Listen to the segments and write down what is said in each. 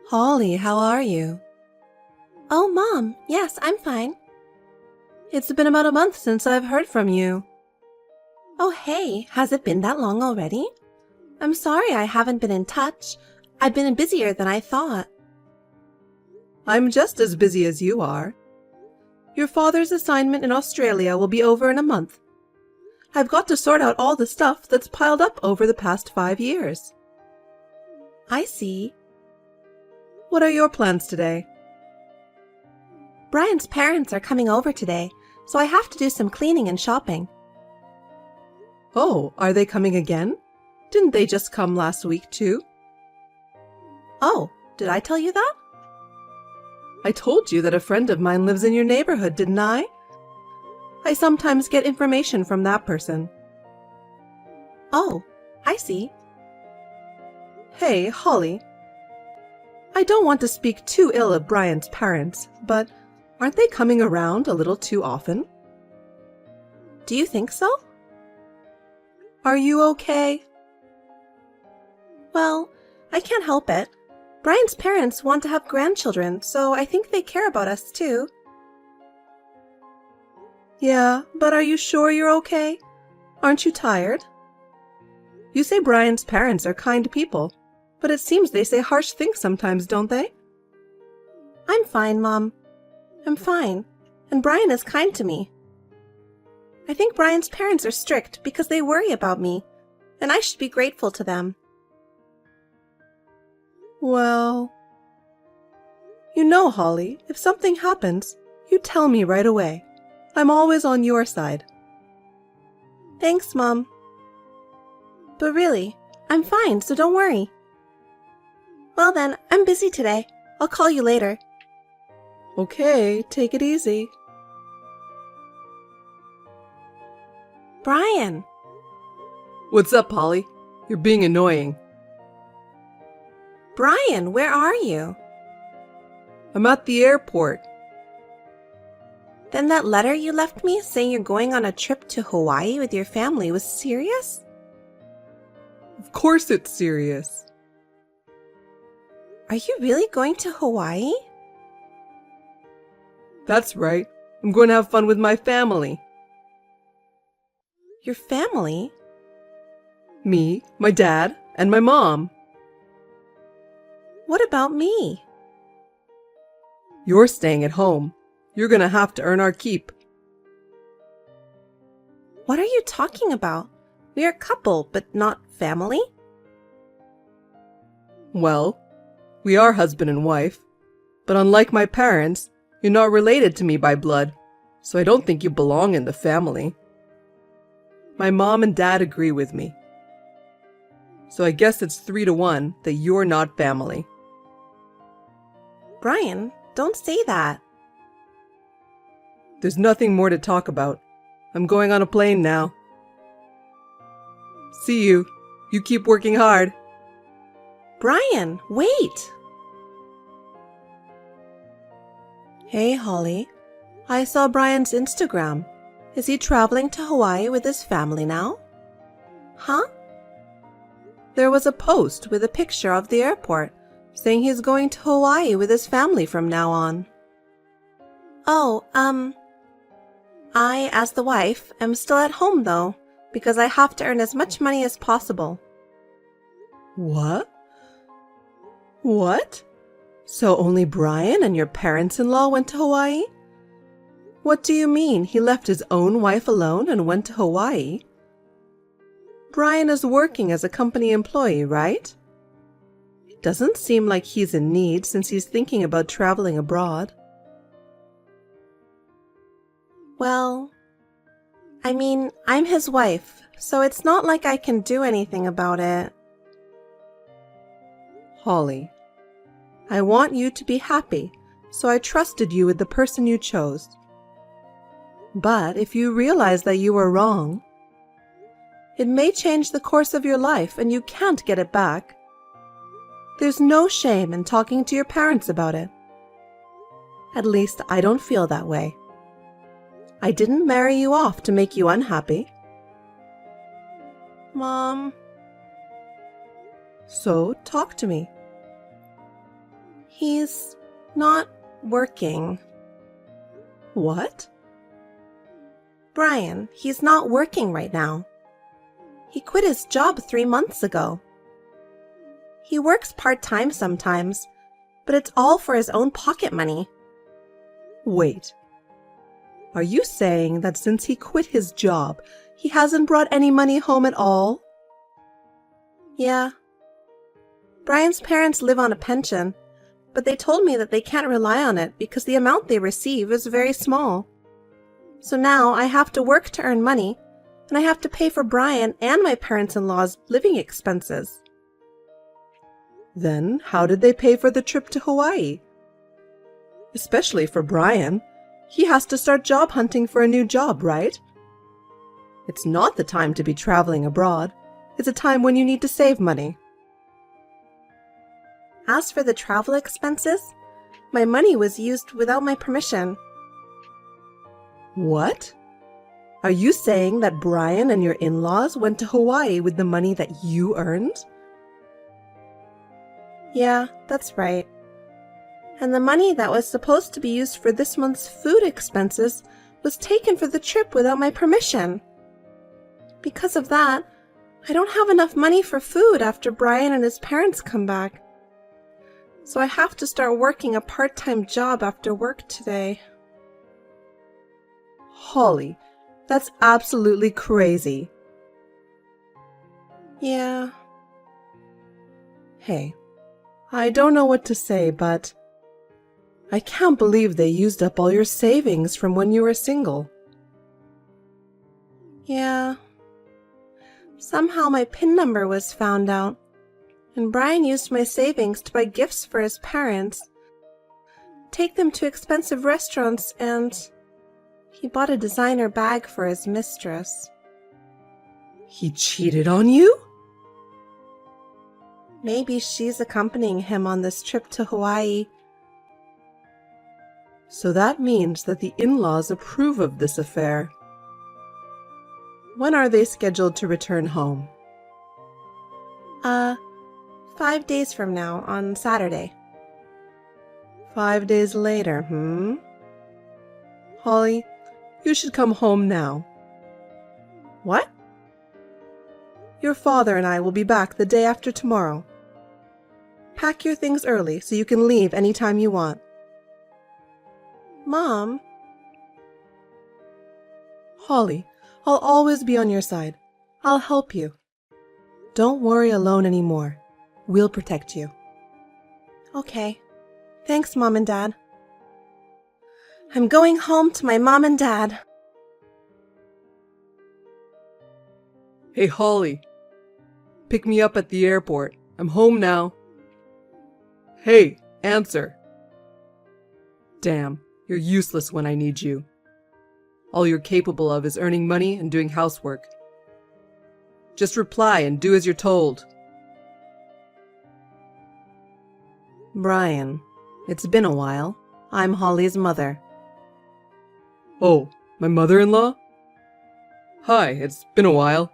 Holly, how are you? Oh, Mom, yes, I'm fine. It's been about a month since I've heard from you. Oh, hey, has it been that long already? I'm sorry I haven't been in touch. I've been busier than I thought. I'm just as busy as you are. Your father's assignment in Australia will be over in a month. I've got to sort out all the stuff that's piled up over the past 5 years. I see. What are your plans today? Brian's parents are coming over today, so I have to do some cleaning and shopping. Oh, are they coming again? Didn't they just come last week too? Oh, did I tell you that? I told you that a friend of mine lives in your neighborhood, didn't I? I sometimes get information from that person. Oh, I see. Hey, Holly. I don't want to speak too ill of Brian's parents, but aren't they coming around a little too often? Do you think so? Are you okay? Well, I can't help it. Brian's parents want to have grandchildren, so I think they care about us too. Yeah, but are you sure you're okay? Aren't you tired? You say Brian's parents are kind people, but it seems they say harsh things sometimes, don't they? I'm fine, Mom. I'm fine, and Brian is kind to me. I think Brian's parents are strict because they worry about me, and I should be grateful to them. Well, you know, Holly, if something happens, you tell me right away. I'm always on your side. Thanks, Mom. But really, I'm fine, so don't worry. Well then, I'm busy today. I'll call you later. Okay, take it easy. Brian! What's up, Holly? You're being annoying. Brian, where are you? I'm at the airport. Then that letter you left me saying you're going on a trip to Hawaii with your family was serious? Of course it's serious. Are you really going to Hawaii? That's right. I'm going to have fun with my family. Your family? Me, my dad, and my mom. What about me? You're staying at home. You're going to have to earn our keep. What are you talking about? We are a couple, but not family? Well, we are husband and wife, but unlike my parents, you're not related to me by blood, so I don't think you belong in the family. My mom and dad agree with me. So I guess it's 3-1 that you're not family. Brian, don't say that. There's nothing more to talk about. I'm going on a plane now. See you. You keep working hard. Brian, wait! Hey, Holly. I saw Brian's Instagram. Is he traveling to Hawaii with his family now? Huh? There was a post with a picture of the airport saying he's going to Hawaii with his family from now on. Oh, I, as the wife, am still at home though, because I have to earn as much money as possible. What? What? So only Brian and your parents-in-law went to Hawaii? What do you mean he left his own wife alone and went to Hawaii? Brian is working as a company employee, right? It doesn't seem like he's in need since he's thinking about traveling abroad. Well, I mean, I'm his wife, so it's not like I can do anything about it. Holly, I want you to be happy, so I trusted you with the person you chose. But if you realize that you were wrong, it may change the course of your life and you can't get it back. There's no shame in talking to your parents about it. At least I don't feel that way. I didn't marry you off to make you unhappy. Mom. So talk to me. He's not working. What? Brian, he's not working right now. He quit his job 3 months ago. He works part-time sometimes, but it's all for his own pocket money. Wait. Are you saying that since he quit his job, he hasn't brought any money home at all? Yeah. Brian's parents live on a pension, but they told me that they can't rely on it because the amount they receive is very small. So now I have to work to earn money, and I have to pay for Brian and my parents-in-law's living expenses. Then how did they pay for the trip to Hawaii? Especially for Brian. He has to start job hunting for a new job, right? It's not the time to be traveling abroad. It's a time when you need to save money. As for the travel expenses, my money was used without my permission. What? Are you saying that Brian and your in-laws went to Hawaii with the money that you earned? Yeah, that's right. And the money that was supposed to be used for this month's food expenses was taken for the trip without my permission. Because of that, I don't have enough money for food after Brian and his parents come back. So I have to start working a part-time job after work today. Holly, that's absolutely crazy. Yeah. Hey, I don't know what to say, but I can't believe they used up all your savings from when you were single. Yeah. Somehow my PIN number was found out, and Brian used my savings to buy gifts for his parents, take them to expensive restaurants, and he bought a designer bag for his mistress. He cheated on you? Maybe she's accompanying him on this trip to Hawaii. So that means that the in-laws approve of this affair. When are they scheduled to return home? 5 days from now, on Saturday. 5 days later, Holly, you should come home now. What? Your father and I will be back the day after tomorrow. Pack your things early so you can leave any time you want. Mom? Holly, I'll always be on your side. I'll help you. Don't worry alone anymore. We'll protect you. Okay. Thanks, Mom and Dad. I'm going home to my mom and dad. Hey, Holly. Pick me up at the airport. I'm home now. Hey, answer. Damn, you're useless when I need you. All you're capable of is earning money and doing housework. Just reply and do as you're told. Brian, it's been a while. I'm Holly's mother. Oh, my mother-in-law? Hi, it's been a while.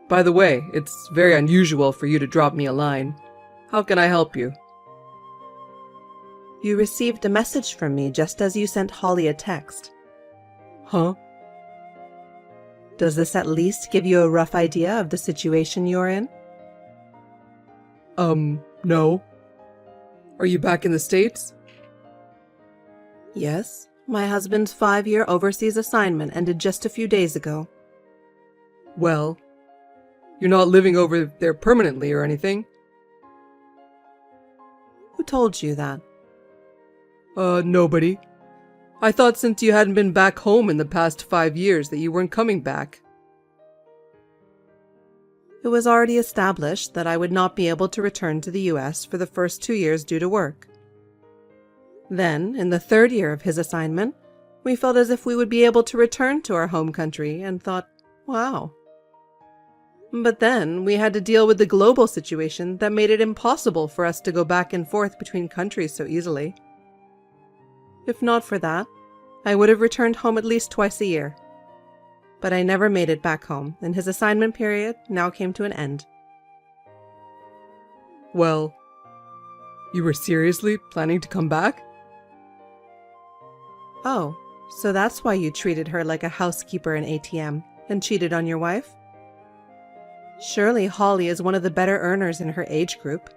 By the way, it's very unusual for you to drop me a line. How can I help you? You received a message from me just as you sent Holly a text. Huh? Does this at least give you a rough idea of the situation you're in? No. Are you back in the States? Yes. My husband's 5-year overseas assignment ended just a few days ago. Well, you're not living over there permanently or anything? Who told you that? Nobody. I thought since you hadn't been back home in the past 5 years that you weren't coming back. It was already established that I would not be able to return to the US for the first 2 years due to work. Then, in the 3rd year of his assignment, we felt as if we would be able to return to our home country and thought, wow. But then we had to deal with the global situation that made it impossible for us to go back and forth between countries so easily. If not for that, I would have returned home at least twice a year. But I never made it back home, and his assignment period now came to an end. Well, You were seriously planning to come back? Oh, so that's why you treated her like a housekeeper in ATM and cheated on your wife? Surely Holly is one of the better earners in her age group.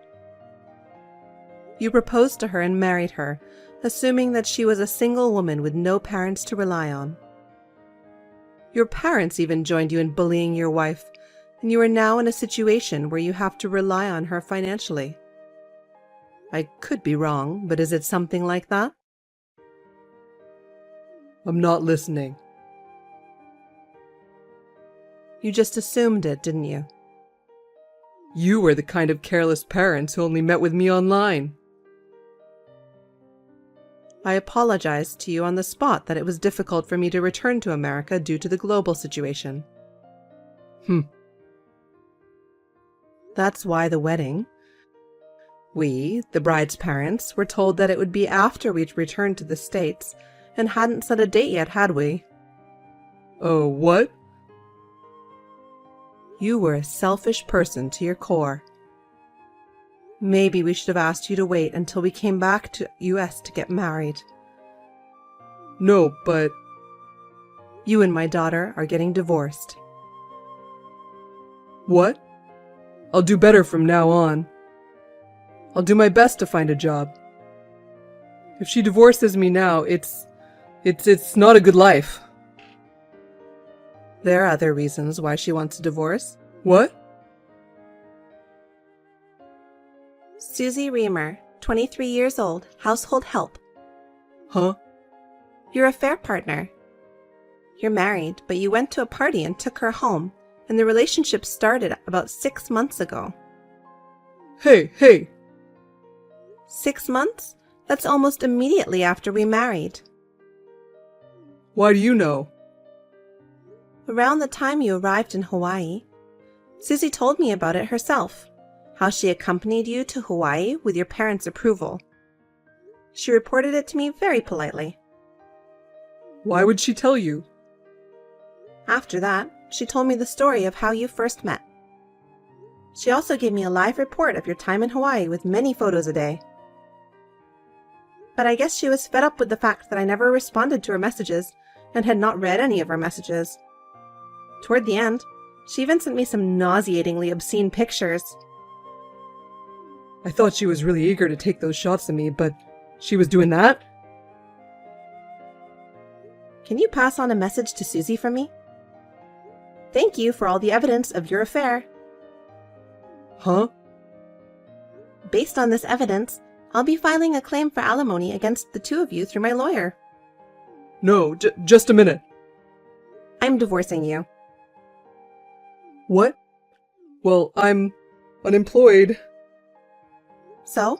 You proposed to her and married her, assuming that she was a single woman with no parents to rely on. Your parents even joined you in bullying your wife, and you are now in a situation where you have to rely on her financially. I could be wrong, but is it something like that? I'm not listening. You just assumed it, didn't you? You were the kind of careless parents who only met with me online. I apologized to you on the spot that it was difficult for me to return to America due to the global situation. That's why the wedding. We, the bride's parents, were told that it would be after we'd returned to the States and hadn't set a date yet, had we? Oh, what? You were a selfish person to your core. Maybe we should have asked you to wait until we came back to US to get married. No, but... You and my daughter are getting divorced. What? I'll do better from now on. I'll do my best to find a job. If she divorces me now, it's not a good life. There are other reasons why she wants a divorce. What? Susie Reamer, 23 years old, household help. Huh? Your affair partner. You're married, but you went to a party and took her home, and the relationship started about 6 months ago. Hey! 6 months? That's almost immediately after we married. Why do you know? Around the time you arrived in Hawaii, Susie told me about it herself, how she accompanied you to Hawaii with your parents' approval. She reported it to me very politely. Why would she tell you? After that, she told me the story of how you first met. She also gave me a live report of your time in Hawaii with many photos a day. But I guess she was fed up with the fact that I never responded to her messages and had not read any of her messages. Toward the end, she even sent me some nauseatingly obscene pictures. I thought she was really eager to take those shots of me, but she was doing that? Can you pass on a message to Susie from me? Thank you for all the evidence of your affair. Huh? Based on this evidence, I'll be filing a claim for alimony against the two of you through my lawyer. No, just a minute. I'm divorcing you. What? Well, I'm unemployed. So?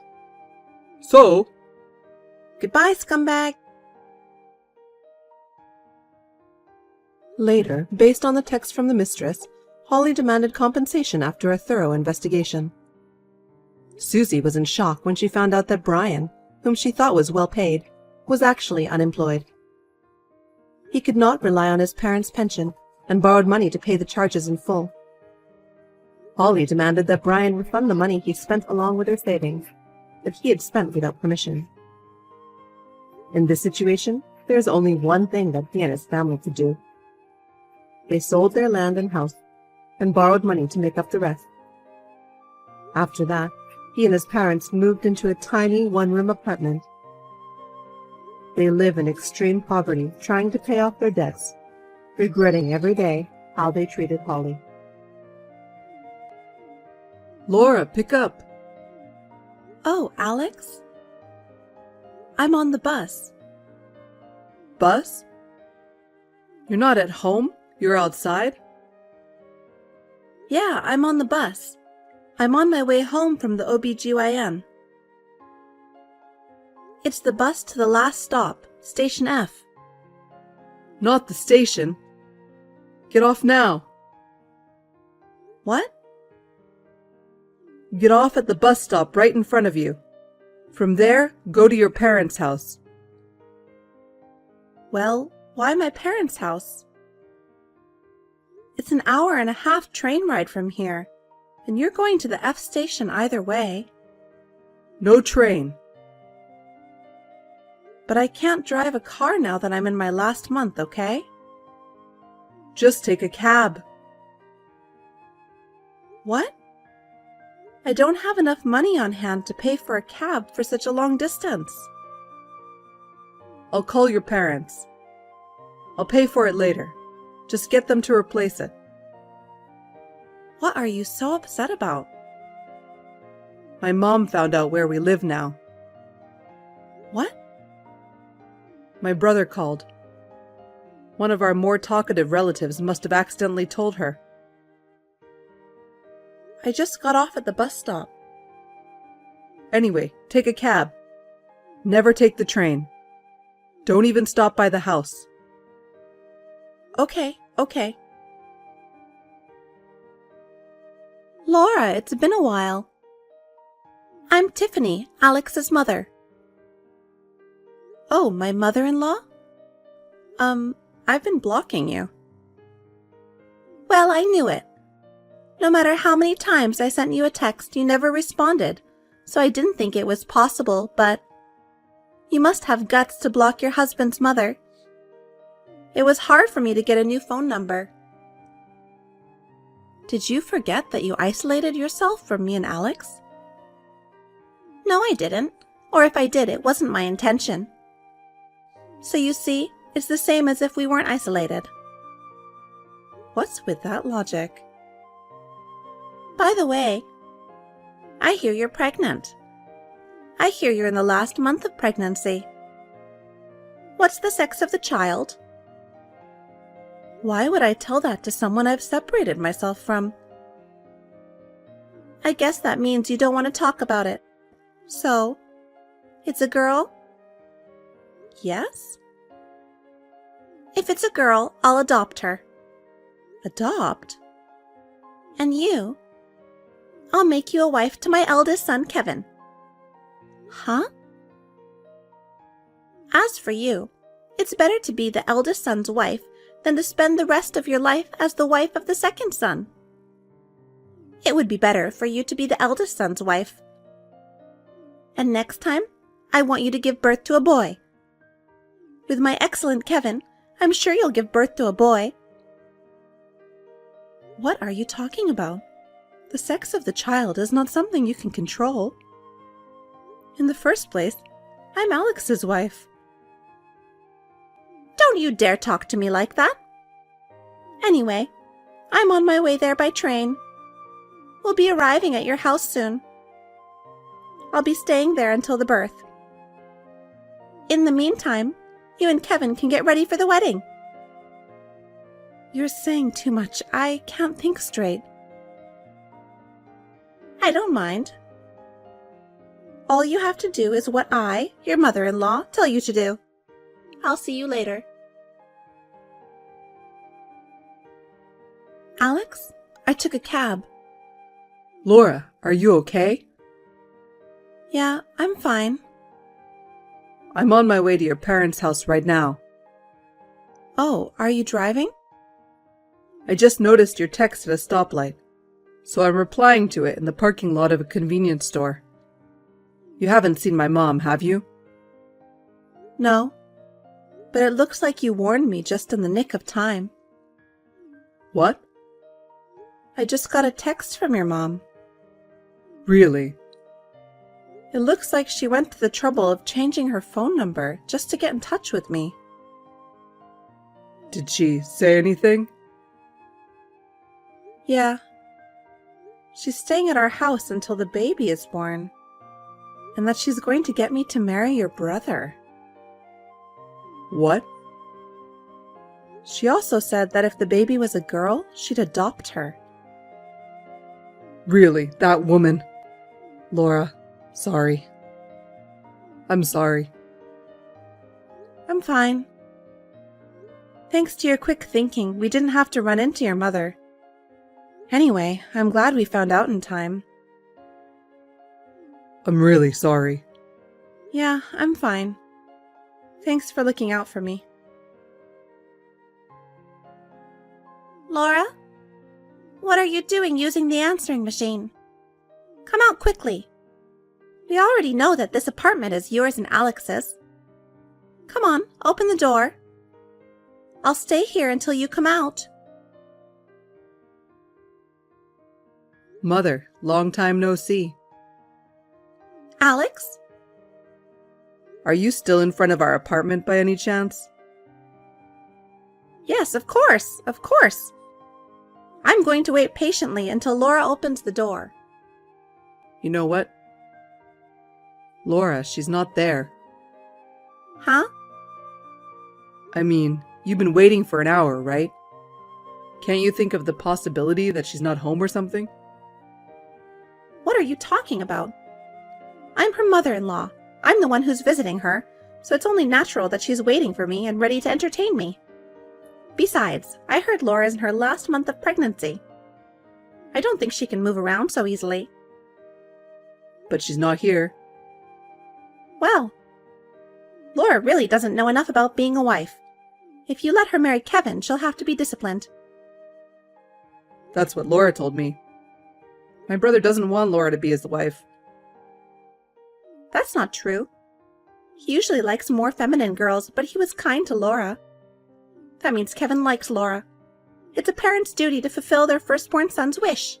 So? Goodbye, scumbag. Later, based on the text from the mistress, Holly demanded compensation after a thorough investigation. Susie was in shock when she found out that Brian, whom she thought was well paid, was actually unemployed. He could not rely on his parents' pension and borrowed money to pay the charges in full. Holly demanded that Brian refund the money he spent along with her savings, that he had spent without permission. In this situation, there is only one thing that he and his family could do. They sold their land and house and borrowed money to make up the rest. After that, he and his parents moved into a tiny one-room apartment. They live in extreme poverty, trying to pay off their debts, regretting every day how they treated Holly. Laura, pick up. Oh, Alex? I'm on the bus. Bus? You're not at home? You're outside? Yeah, I'm on the bus. I'm on my way home from the OBGYN. It's the bus to the last stop, Station F. Not the station. Get off now. What? Get off at the bus stop right in front of you. From there, go to your parents' house. Well, why my parents' house? It's an hour-and-a-half train ride from here, and you're going to the F station either way. No train. But I can't drive a car now that I'm in my last month, okay? Just take a cab. What? I don't have enough money on hand to pay for a cab for such a long distance. I'll call your parents. I'll pay for it later. Just get them to replace it. What are you so upset about? My mom found out where we live now. What? My brother called. One of our more talkative relatives must have accidentally told her. I just got off at the bus stop. Anyway, take a cab. Never take the train. Don't even stop by the house. Okay. Laura, it's been a while. I'm Tiffany, Alex's mother. Oh, my mother-in-law? I've been blocking you. Well, I knew it. No matter how many times I sent you a text, you never responded, so I didn't think it was possible, but you must have guts to block your husband's mother. It was hard for me to get a new phone number. Did you forget that you isolated yourself from me and Alex? No, I didn't. Or if I did, it wasn't my intention. So you see, it's the same as if we weren't isolated. What's with that logic? By the way, I hear you're pregnant. I hear you're in the last month of pregnancy. What's the sex of the child? Why would I tell that to someone I've separated myself from? I guess that means you don't want to talk about it. So, it's a girl? Yes? If it's a girl, I'll adopt her. Adopt? And you? I'll make you a wife to my eldest son, Kevin. Huh? As for you, it's better to be the eldest son's wife than to spend the rest of your life as the wife of the second son. It would be better for you to be the eldest son's wife. And next time, I want you to give birth to a boy. With my excellent Kevin, I'm sure you'll give birth to a boy. What are you talking about? The sex of the child is not something you can control. In the first place, I'm Alex's wife. Don't you dare talk to me like that. Anyway, I'm on my way there by train. We'll be arriving at your house soon. I'll be staying there until the birth. In the meantime, you and Kevin can get ready for the wedding. You're saying too much. I can't think straight. I don't mind. All you have to do is what I, your mother-in-law, tell you to do. I'll see you later. Alex, I took a cab. Laura, are you okay? Yeah, I'm fine. I'm on my way to your parents' house right now. Oh, are you driving? I just noticed your text at a stoplight, so I'm replying to it in the parking lot of a convenience store. You haven't seen my mom, have you? No, but it looks like you warned me just in the nick of time. What? I just got a text from your mom. Really? It looks like she went to the trouble of changing her phone number just to get in touch with me. Did she say anything? Yeah. She's staying at our house until the baby is born. And that she's going to get me to marry your brother. What? She also said that if the baby was a girl, she'd adopt her. Really, that woman. Laura, sorry. I'm sorry. I'm fine. Thanks to your quick thinking, we didn't have to run into your mother. Anyway, I'm glad we found out in time. I'm really sorry. Yeah, I'm fine. Thanks for looking out for me. Laura? What are you doing using the answering machine? Come out quickly. We already know that this apartment is yours and Alex's. Come on, open the door. I'll stay here until you come out. Mother, long time no see. Alex? Are you still in front of our apartment by any chance? Yes, of course, of course. I'm going to wait patiently until Laura opens the door. You know what? Laura, she's not there. Huh? I mean, you've been waiting for an hour, right? Can't you think of the possibility that she's not home or something? What are you talking about? I'm her mother-in-law. I'm the one who's visiting her, so it's only natural that she's waiting for me and ready to entertain me. Besides, I heard Laura's in her last month of pregnancy. I don't think she can move around so easily. But she's not here. Well, Laura really doesn't know enough about being a wife. If you let her marry Kevin, she'll have to be disciplined. That's what Laura told me. My brother doesn't want Laura to be his wife. That's not true. He usually likes more feminine girls, but he was kind to Laura. That means Kevin likes Laura. It's a parent's duty to fulfill their firstborn son's wish.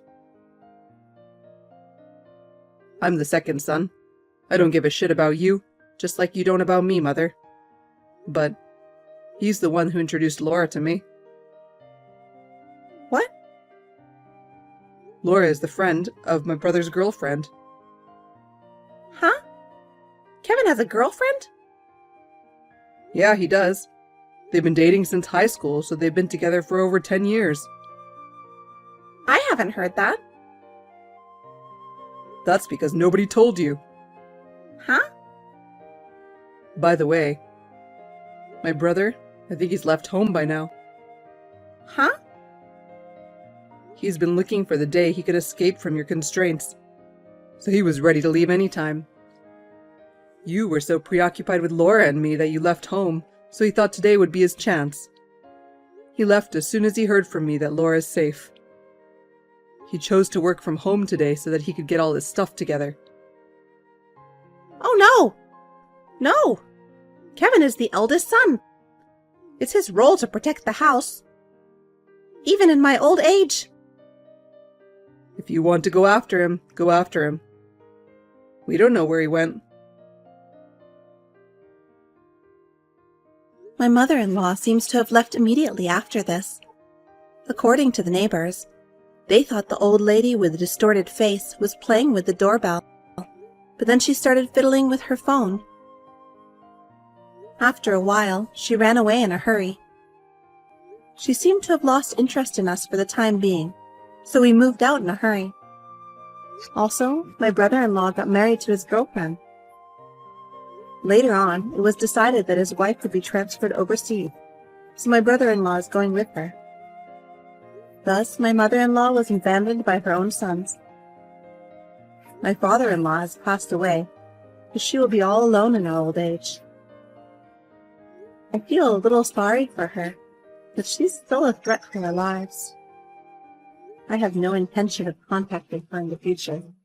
I'm the second son. I don't give a shit about you, just like you don't about me, Mother. But he's the one who introduced Laura to me. What? Laura is the friend of my brother's girlfriend. Huh? Kevin has a girlfriend? Yeah, he does. They've been dating since high school, so they've been together for over 10 years. I haven't heard that. That's because nobody told you. Huh? By the way, my brother, I think he's left home by now. Huh? He's been looking for the day he could escape from your constraints, so he was ready to leave anytime. You were so preoccupied with Laura and me that you left home, so he thought today would be his chance. He left as soon as he heard from me that Laura is safe. He chose to work from home today so that he could get all his stuff together. Oh no! No! Kevin is the eldest son. It's his role to protect the house. Even in my old age. If you want to go after him, go after him. We don't know where he went. My mother-in-law seems to have left immediately after this. According to the neighbors, they thought the old lady with the distorted face was playing with the doorbell, but then she started fiddling with her phone. After a while, she ran away in a hurry. She seemed to have lost interest in us for the time being, so we moved out in a hurry. Also, my brother-in-law got married to his girlfriend. Later on, it was decided that his wife would be transferred overseas, so my brother-in-law is going with her. Thus, my mother-in-law was abandoned by her own sons. My father-in-law has passed away, but she will be all alone in her old age. I feel a little sorry for her, but she's still a threat to our lives. I have no intention of contacting her in the future.